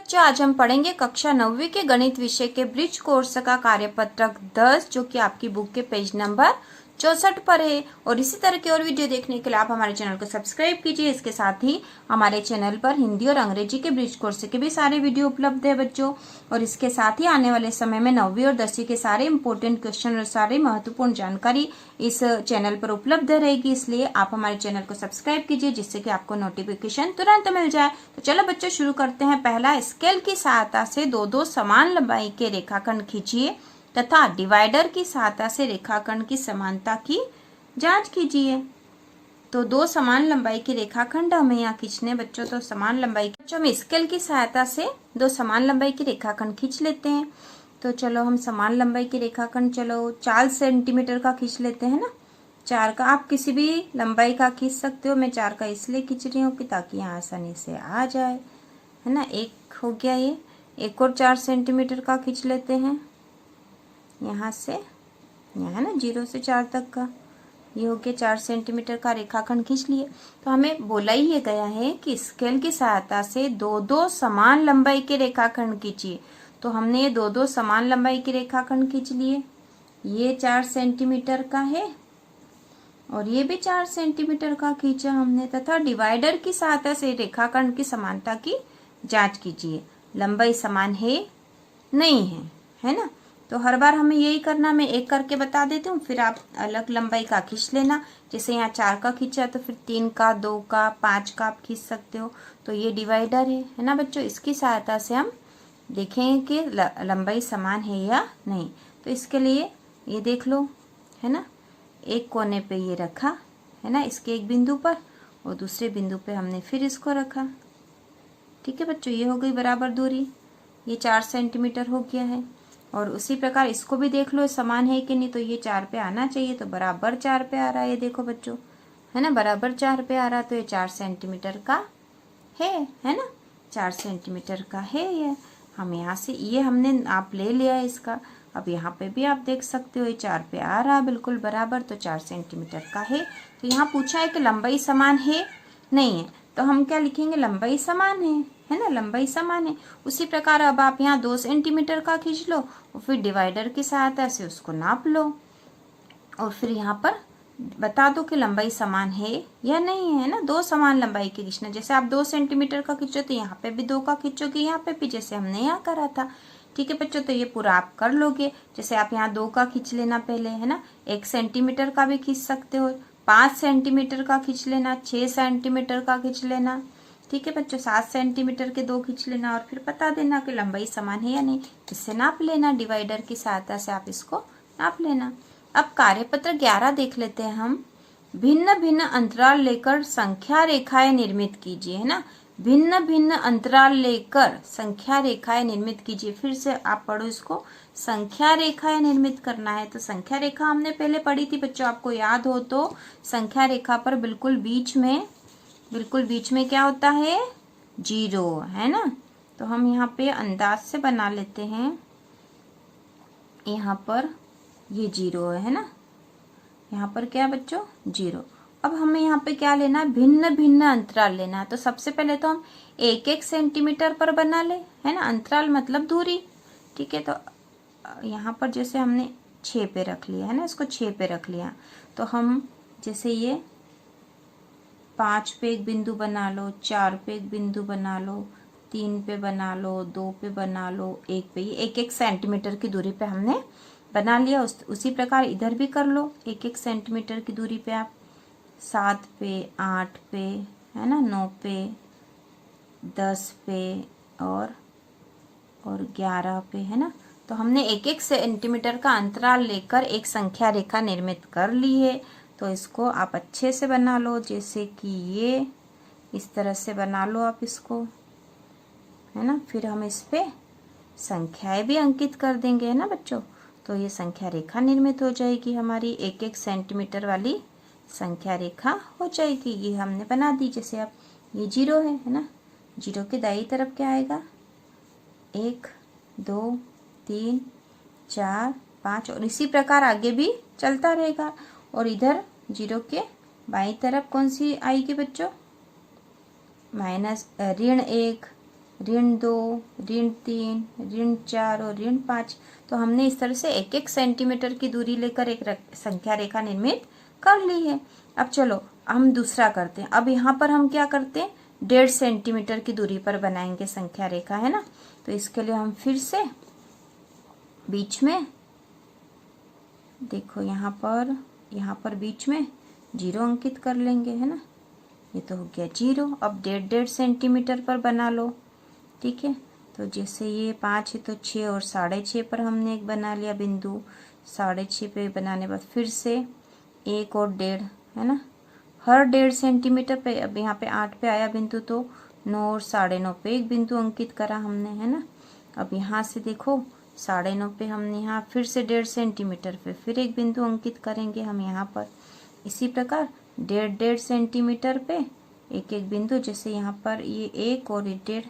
बच्चों, आज हम पढ़ेंगे कक्षा 9वीं के गणित विषय के ब्रिज कोर्स का कार्यपत्रक 10, जो कि आपकी बुक के पेज नंबर 64 पर है। और इसी तरह की और वीडियो देखने के लिए आप हमारे चैनल को सब्सक्राइब कीजिए। इसके साथ ही हमारे चैनल पर हिंदी और अंग्रेजी के ब्रिज कोर्स के भी सारे वीडियो उपलब्ध है बच्चों। और इसके साथ ही आने वाले समय में 9वीं और 10वीं के सारे इंपॉर्टेंट क्वेश्चन और सारे महत्वपूर्ण जानकारी इस चैनल पर उपलब्ध रहेगी। इसलिए आप हमारे चैनल को सब्सक्राइब कीजिए, जिससे कि आपको नोटिफिकेशन तुरंत मिल जाए। तो चलो बच्चों, शुरू करते हैं। पहला, स्केल की सहायता से दो दो समान लंबाई के रेखाखंड खींचिए तथा डिवाइडर की सहायता से रेखाखंड की समानता की जांच कीजिए। तो दो समान लंबाई के रेखाखंड हमें यहाँ खींचने बच्चों। तो समान लंबाई बच्चों, हम स्केल की सहायता से दो समान लंबाई के रेखाखंड खींच लेते हैं। तो चलो हम समान लंबाई के रेखाखंड, चलो 4 सेंटीमीटर का खींच लेते हैं ना। 4 का आप किसी भी लंबाई का खींच सकते हो। मैं 4 का इसलिए खींच रही हूँ कि ताकि यहाँ आसानी से आ जाए, है ना। एक हो गया ये। एक और 4 सेंटीमीटर का खींच लेते हैं, यहाँ से यहाँ, है ना, 0 से 4 तक का। ये हो गया 4 सेंटीमीटर का रेखाखंड खींच लिए। तो हमें बोला ही ये गया है कि स्केल की सहायता से दो दो समान लंबाई के रेखाखंड खींचिए। तो हमने ये दो दो समान लंबाई के रेखाखंड खींच लिए। ये 4 सेंटीमीटर का है और ये भी 4 सेंटीमीटर का खींचा हमने, तथा डिवाइडर की सहायता से रेखाखंड की समानता की जांच कीजिए। लंबाई समान है नहीं है ना। तो हर बार हमें यही करना। मैं एक करके बता देती हूँ, फिर आप अलग लंबाई का खींच लेना। जैसे यहाँ 4 का खींचा तो फिर 3 का, 2 का, 5 का आप खींच सकते हो। तो ये डिवाइडर है ना बच्चों। इसकी सहायता से हम देखेंगे कि लंबाई समान है या नहीं। तो इसके लिए ये देख लो, है ना, एक कोने पे ये रखा, है ना, इसके एक बिंदु पर, और दूसरे बिंदु पे हमने फिर इसको रखा। ठीक है बच्चों, ये हो गई बराबर दूरी। ये 4 सेंटीमीटर हो गया है। और उसी प्रकार इसको भी देख लो समान है कि नहीं। तो ये 4 पे आना चाहिए, तो बराबर 4 पे आ रहा है। ये देखो बच्चों, है ना, बराबर 4 पे आ रहा। तो ये 4 सेंटीमीटर का है ना, 4 सेंटीमीटर का है ये। हम यहाँ से ये हमने नाप ले लिया है इसका। अब यहाँ पे भी आप देख सकते हो ये 4 पे आ रहा बिल्कुल बराबर। तो 4 सेंटीमीटर का है। तो यहाँ पूछा है कि लंबाई समान है नहीं है, तो हम क्या लिखेंगे, लंबाई समान है ना, लंबाई समान है। उसी प्रकार अब आप यहाँ 2 सेंटीमीटर का खींच लो और फिर डिवाइडर की सहायता से उसको नाप लो और फिर यहाँ पर बता दो कि लंबाई समान है या नहीं है ना। 2 समान लंबाई के खींचना। जैसे आप 2 सेंटीमीटर का खींचो तो यहाँ पे भी 2 का खींचोगे, यहाँ पे भी, जैसे हमने यहाँ करा था। ठीक है बच्चों, तो ये पूरा आप कर लोगे। जैसे आप यहाँ 2 का खींच लेना पहले, है ना। 1 सेंटीमीटर का भी खींच सकते हो, 5 सेंटीमीटर का खींच लेना, 6 सेंटीमीटर का खींच लेना। ठीक है बच्चों, 7 सेंटीमीटर के 2 खींच लेना और फिर बता देना कि लंबाई समान है या नहीं। इससे नाप लेना, डिवाइडर की सहायता से आप इसको नाप लेना। अब कार्यपत्र 11 देख लेते हैं हम। भिन्न भिन्न अंतराल लेकर संख्या रेखाएं निर्मित कीजिए, है ना। भिन्न भिन्न अंतराल लेकर संख्या रेखाएं निर्मित कीजिए। फिर से आप पढ़ो इसको, संख्या रेखाएं निर्मित करना है। तो संख्या रेखा हमने पहले पढ़ी थी बच्चों, आपको याद हो तो। संख्या रेखा पर बिल्कुल बीच में क्या होता है, 0, है ना। तो हम यहाँ पे अंदाज से बना लेते हैं। यहाँ पर ये 0 है ना, यहाँ पर क्या है बच्चों, 0। अब हमें यहाँ पे क्या लेना है, भिन्न भिन्न अंतराल लेना है। तो सबसे पहले तो हम 1-1 सेंटीमीटर पर बना ले, है ना। अंतराल मतलब दूरी। ठीक है, तो यहाँ पर जैसे हमने 6 पे रख लिया, है ना, इसको 6 पे रख लिया। तो हम जैसे ये 5 पे एक बिंदु बना लो, 4 पे एक बिंदु बना लो, 3 पे बना लो, 2 पे बना लो, 1 पे, ये 1-1 सेंटीमीटर की दूरी पे हमने बना लिया। उसी प्रकार इधर भी कर लो, 1-1 सेंटीमीटर की दूरी पे आप 7 पे, 8 पे, है ना, 9 पे, 10 पे और 11 पे, है ना। तो हमने 1-1 सेंटीमीटर का अंतराल लेकर एक संख्या रेखा निर्मित कर ली है। तो इसको आप अच्छे से बना लो, जैसे कि ये इस तरह से बना लो आप इसको, है ना। फिर हम इस पे संख्याएं भी अंकित कर देंगे, है ना बच्चों। तो ये संख्या रेखा निर्मित हो जाएगी हमारी, 1-1 सेंटीमीटर वाली संख्या रेखा हो जाएगी। ये हमने बना दी। जैसे अब ये 0 है ना, 0 के दाईं तरफ क्या आएगा, 1, 2, 3, 4, 5 और इसी प्रकार आगे भी चलता रहेगा। और इधर 0 के बाईं तरफ कौन सी आएगी बच्चों, -1, -2, -3, -4 और -5। तो हमने इस तरह से 1-1 सेंटीमीटर की दूरी लेकर एक संख्या रेखा निर्मित कर ली है। अब चलो हम दूसरा करते हैं। अब यहाँ पर हम क्या करते हैं, 1.5 सेंटीमीटर की दूरी पर बनाएंगे संख्या रेखा, है ना। तो इसके लिए हम फिर से बीच में देखो यहाँ पर बीच में 0 अंकित कर लेंगे, है ना। ये तो हो गया 0। अब 1.5 सेंटीमीटर पर बना लो, ठीक है। तो जैसे ये 5 है तो 6 और 6.5 पर हमने एक बना लिया बिंदु। 6.5 पे बनाने बाद फिर से 1 और 1.5, है ना। हर 1.5 सेंटीमीटर पे, अब यहाँ पे 8 पे आया बिंदु तो 9 और 9.5 पे एक बिंदु अंकित करा हमने, है ना। अब यहाँ से देखो 9.5 पे हमने यहाँ फिर से 1.5 सेंटीमीटर पे फिर एक बिंदु अंकित करेंगे हम यहाँ पर। इसी प्रकार 1.5 सेंटीमीटर पे एक एक बिंदु, जैसे यहाँ पर ये 1 और 1.5,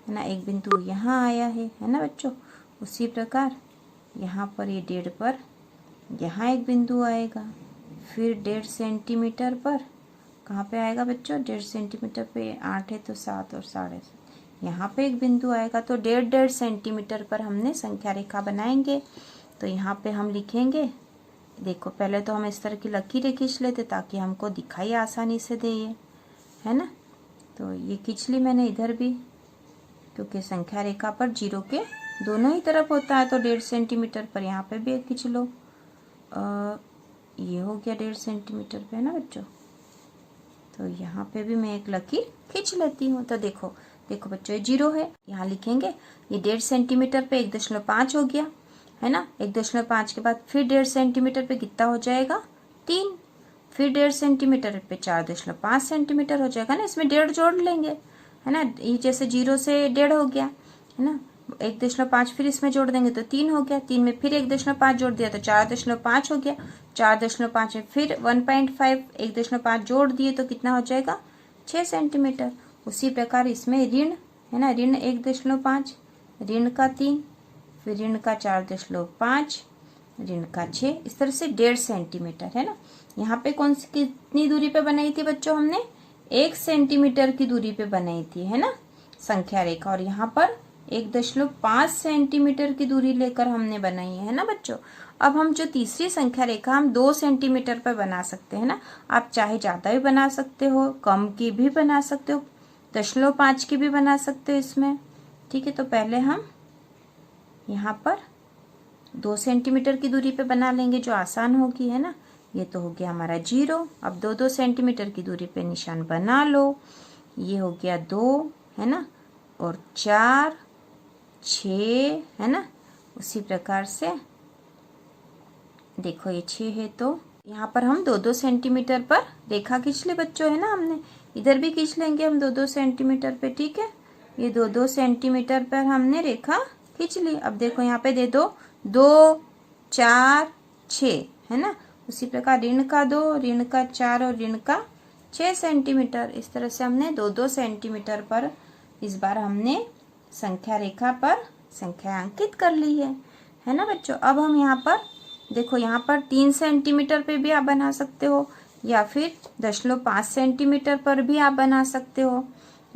है ना, एक बिंदु यहाँ आया है ना बच्चों। उसी प्रकार यहाँ पर ये 1.5 पर यहाँ एक बिंदु आएगा। फिर 1.5 सेंटीमीटर पर कहाँ पे आएगा बच्चों, 1.5 सेंटीमीटर पे 8 है तो 7 और 7.5 यहाँ पे एक बिंदु आएगा। तो 1.5 सेंटीमीटर पर हमने संख्या रेखा बनाएंगे। तो यहाँ पे हम लिखेंगे, देखो पहले तो हम इस तरह की लकीरें खींच लेते ताकि हमको दिखाई आसानी से दे, ये है ना। तो ये खींच ली मैंने इधर भी, क्योंकि संख्या रेखा पर 0 के दोनों ही तरफ होता है। तो 1.5 सेंटीमीटर पर यहाँ पे भी एक खींच लो। ये हो गया 1.5 सेंटीमीटर पे, है ना बच्चों। तो यहाँ पे भी मैं एक लकीर खींच लेती हूँ। तो देखो बच्चों, ये 0 है, यहाँ लिखेंगे। ये 1.5 सेंटीमीटर पे 1.5 हो गया, है ना। 1.5 के बाद फिर 1.5 सेंटीमीटर पे कितना हो जाएगा, 3। फिर 1.5 सेंटीमीटर पे 4.5 सेंटीमीटर हो जाएगा ना। इसमें 1.5 जोड़ लेंगे, है ना। ये जैसे 0 से 1.5 हो गया, है ना। 1.5 फिर इसमें जोड़ देंगे तो 3 हो गया। 3 में फिर 1.5 जोड़ दिया तो 4.5 हो गया। 4.5 में फिर 1.5 1.5 जोड़ दिए तो कितना हो जाएगा, 6 सेंटीमीटर। उसी प्रकार इसमें ऋण, है ना, ऋण 1.5, ऋण का 3, फिर ऋण का 4.5, ऋण का 6, इस तरह से 1.5 सेंटीमीटर, है ना। यहाँ पे कौन सी कितनी दूरी पे बनाई थी बच्चों, हमने 1 सेंटीमीटर की दूरी पे बनाई थी, है ना, संख्या रेखा। और यहाँ पर 1.5 सेंटीमीटर की दूरी लेकर हमने बनाई है ना बच्चों। अब हम जो तीसरी संख्या रेखा हम 2 सेंटीमीटर पर बना सकते हैं ना। आप चाहे ज्यादा भी बना सकते हो, कम की भी बना सकते हो, 0.5 की भी बना सकते हो इसमें, ठीक है। तो पहले हम यहाँ पर 2 सेंटीमीटर की दूरी पे बना लेंगे, जो आसान होगी, है ना। ये तो हो गया हमारा 0। अब 2-2 सेंटीमीटर की दूरी पे निशान बना लो। ये हो गया 2, है ना, और 4, 6, है ना। उसी प्रकार से देखो ये 6 है तो यहाँ पर हम 2-2 सेंटीमीटर पर रेखा खींच ले बच्चों, है ना। हमने इधर भी खींच लेंगे हम 2-2 सेंटीमीटर पे, ठीक है। ये 2-2 सेंटीमीटर पर हमने रेखा खींच ली। अब देखो यहाँ पे दे दो 2, 4, 6, है ना। उसी प्रकार ऋण का 2, ऋण का 4 और ऋण का 6 सेंटीमीटर। इस तरह से हमने 2-2 सेंटीमीटर पर इस बार हमने संख्या रेखा पर संख्या अंकित कर ली है ना बच्चों। अब हम यहाँ पर देखो, यहाँ पर 3 सेंटीमीटर पे भी आप बना सकते हो, या फिर 0.5 सेंटीमीटर पर भी आप बना सकते हो।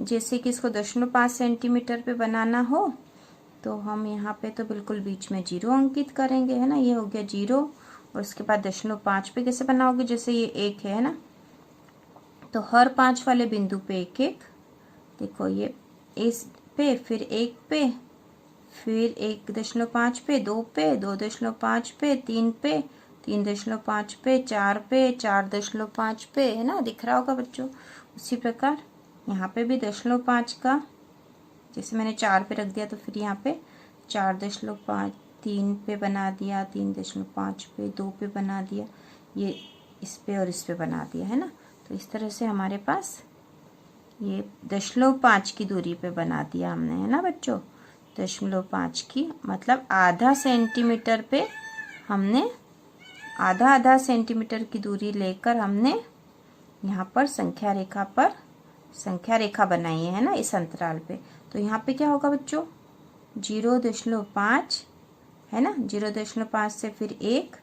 जैसे कि इसको 0.5 सेंटीमीटर पे बनाना हो तो हम यहाँ पे तो बिल्कुल बीच में 0 अंकित करेंगे, है ना। ये हो गया 0। और उसके बाद 0.5 पे कैसे बनाओगे, जैसे ये 1 है ना, तो हर 5 वाले बिंदु पे 1-1। देखो ये इस पे, फिर 1 पे, फिर 1.5 पे, 2 पे, 2.5 पे, 3 पे, 3.5 पे, 4 पे, 4.5 पे, है ना, दिख रहा होगा बच्चों। उसी प्रकार यहाँ पे भी 0.5 का, जैसे मैंने 4 पे रख दिया तो फिर यहाँ पे 4.5, 3 पे बना दिया, 3.5 पे, 2 पे बना दिया, ये इस पे और इस पे बना दिया, है ना। तो इस तरह से हमारे पास ये 0.5 की दूरी पे बना दिया हमने, है ना बच्चों। 0.5 की मतलब आधा सेंटीमीटर पे हमने आधा सेंटीमीटर की दूरी लेकर हमने यहाँ पर संख्या रेखा बनाई है ना, इस अंतराल पे। तो यहाँ पे क्या होगा बच्चों, 0.5, है ना, 0.5 से फिर 1,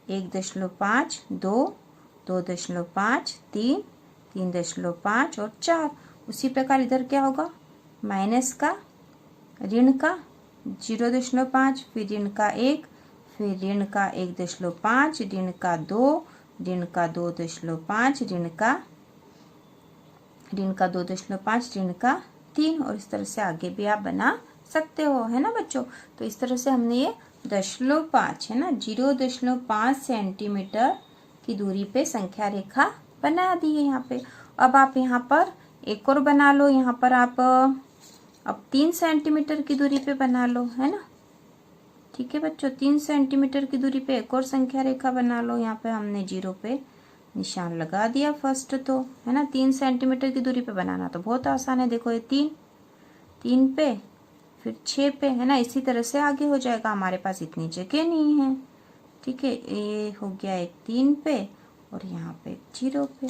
1.5, 2, 2.5, 3, 3.5 और 4। उसी प्रकार इधर क्या होगा, माइनस का, ऋण का 0.5, फिर ऋण का 1, फिर ऋण का 1.5, ऋण का 2, ऋण का 2.5, ऋण का 2.5, ऋण का 3, और इस तरह से आगे भी आप बना सकते हो, है ना बच्चों। तो इस तरह से हमने ये 0.5 है ना 0.5 सेंटीमीटर की दूरी पे संख्या रेखा बना दी है यहाँ पे। अब आप यहाँ पर एक और बना लो, यहाँ पर आप अब 3 सेंटीमीटर की दूरी पे बना लो, है ना। ठीक है बच्चों, 3 सेंटीमीटर की दूरी पे एक और संख्या रेखा बना लो। यहाँ पे हमने 0 पे निशान लगा दिया फर्स्ट, तो है ना। 3 सेंटीमीटर की दूरी पे बनाना तो बहुत आसान है। देखो ये 3 पे, फिर 6 पे, है ना। इसी तरह से आगे हो जाएगा, हमारे पास इतनी जगह नहीं है। ठीक है, ये हो गया एक 3 पे और यहाँ पे 0 पे।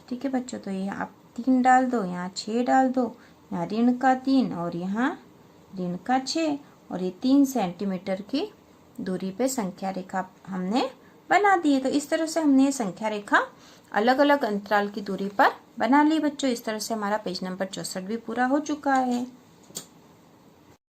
ठीक है बच्चों, तो ये आप 3 डाल दो, यहाँ 6 डाल दो, यहाँ ऋण का 3 और यहाँ ऋण का 6, और ये 3 सेंटीमीटर की दूरी पे संख्या रेखा हमने बना दी है। तो इस तरह से हमने ये संख्या रेखा अलग अलग अंतराल की दूरी पर बना ली बच्चों। इस तरह से हमारा पेज नंबर 64 भी पूरा हो चुका है।